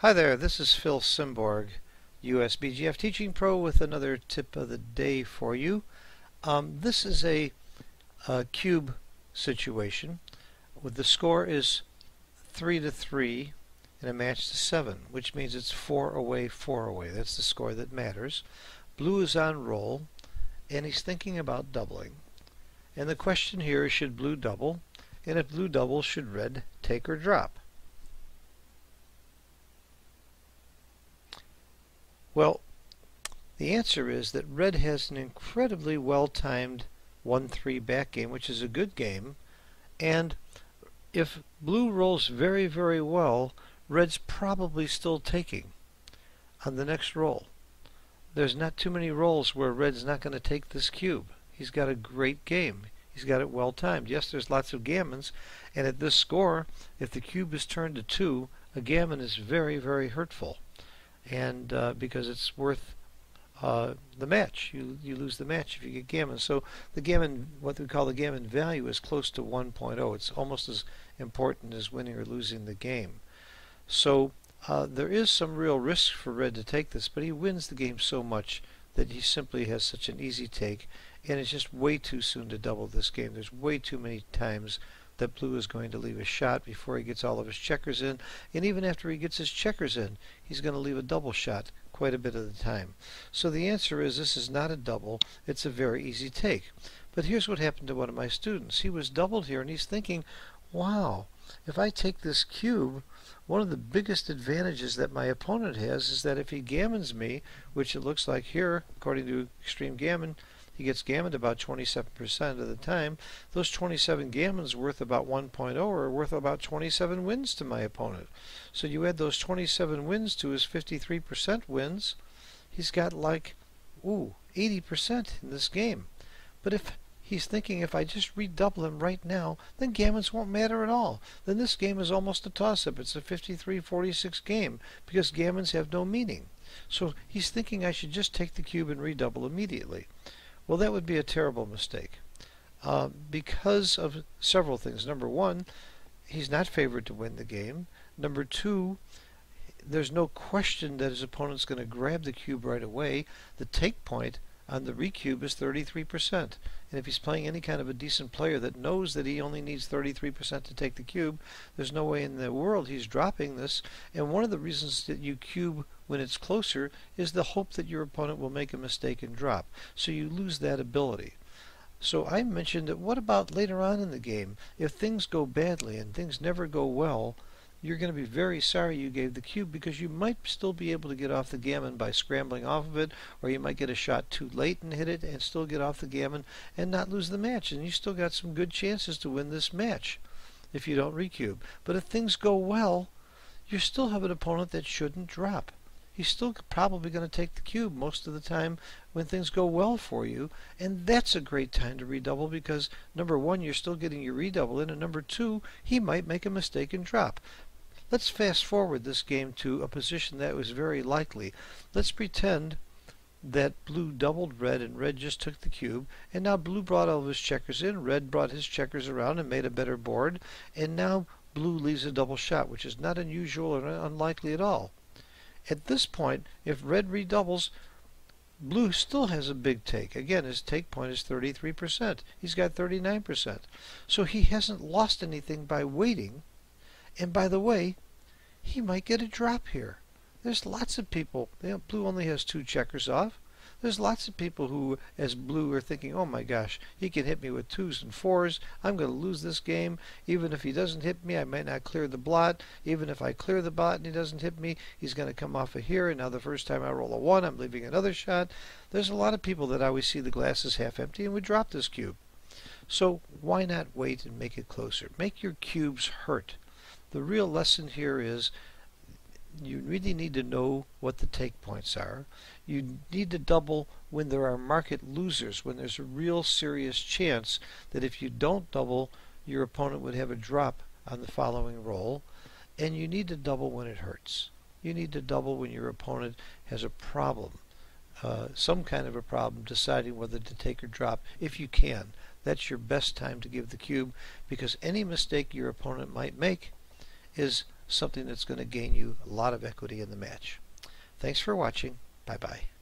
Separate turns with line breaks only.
Hi there, this is Phil Simborg, USBGF Teaching Pro with another tip of the day for you. This is a cube situation. The score is 3-3 and a match to 7, which means it's 4 away, 4 away. That's the score that matters. Blue is on roll, and he's thinking about doubling. And the question here is, should blue double? And if blue doubles, should red take or drop? Well, the answer is that red has an incredibly well-timed 1-3 back game, which is a good game, and if blue rolls very, very well, red's probably still taking on the next roll. There's not too many rolls where red's not going to take this cube. He's got a great game. He's got it well timed. Yes, there's lots of gammons, and at this score, if the cube is turned to 2, a gammon is very, very hurtful. And because it's worth the match. You lose the match if you get gammon. So the gammon, what we call the gammon value, is close to 1.0. It's almost as important as winning or losing the game. So there is some real risk for red to take this, but he wins the game so much that he simply has such an easy take, and it's just way too soon to double this game. There's way too many times that blue is going to leave a shot before he gets all of his checkers in, and even after he gets his checkers in, he's going to leave a double shot quite a bit of the time. So the answer is, this is not a double, it's a very easy take. But here's what happened to one of my students. He was doubled here, and he's thinking, wow, if I take this cube, one of the biggest advantages that my opponent has is that if he gammons me, which it looks like here, according to Extreme Gammon, he gets gammoned about 27% of the time. Those 27 gammons worth about 1.0 are worth about 27 wins to my opponent. So you add those 27 wins to his 53% wins, he's got like, 80% in this game. But if he's thinking, if I just redouble him right now, then gammons won't matter at all. Then this game is almost a toss-up. It's a 53-46 game because gammons have no meaning. So he's thinking I should just take the cube and redouble immediately. Well, that would be a terrible mistake because of several things. Number one, he's not favored to win the game. Number two, there's no question that his opponent's going to grab the cube right away. The take point on the recube is 33%. And if he's playing any kind of a decent player that knows that he only needs 33% to take the cube, there's no way in the world he's dropping this. And one of the reasons that you cube when it's closer is the hope that your opponent will make a mistake and drop. So you lose that ability. So I mentioned that what about later on in the game? If things go badly and things never go well, you're going to be very sorry you gave the cube, because you might still be able to get off the gammon by scrambling off of it, or you might get a shot too late and hit it and still get off the gammon and not lose the match. And you still got some good chances to win this match if you don't recube. But if things go well, you still have an opponent that shouldn't drop. He's still probably going to take the cube most of the time when things go well for you, and that's a great time to redouble, because number one, you're still getting your redouble in, and number two, he might make a mistake and drop. Let's fast forward this game to a position that was very likely. Let's pretend that blue doubled red and red just took the cube, and now blue brought all of his checkers in, red brought his checkers around and made a better board, and now blue leaves a double shot, which is not unusual or unlikely at all. At this point, if red redoubles, blue still has a big take. Again, his take point is 33%. He's got 39%. So he hasn't lost anything by waiting. And by the way, he might get a drop here. There's lots of people. Blue only has 2 checkers off. There's lots of people who, as blue, are thinking, oh my gosh, he can hit me with 2s and 4s. I'm going to lose this game. Even if he doesn't hit me, I might not clear the blot. Even if I clear the blot and he doesn't hit me, he's going to come off of here. And now the first time I roll a 1, I'm leaving another shot. There's a lot of people that always see the glass as half empty and would drop this cube. So why not wait and make it closer? Make your cubes hurt. The real lesson here is you really need to know what the take points are. You need to double when there are market losers, when there's a real serious chance that if you don't double, your opponent would have a drop on the following roll. And you need to double when it hurts. You need to double when your opponent has a problem, some kind of a problem deciding whether to take or drop, if you can. That's your best time to give the cube, because any mistake your opponent might make is something that's going to gain you a lot of equity in the match. Thanks for watching. Bye-bye.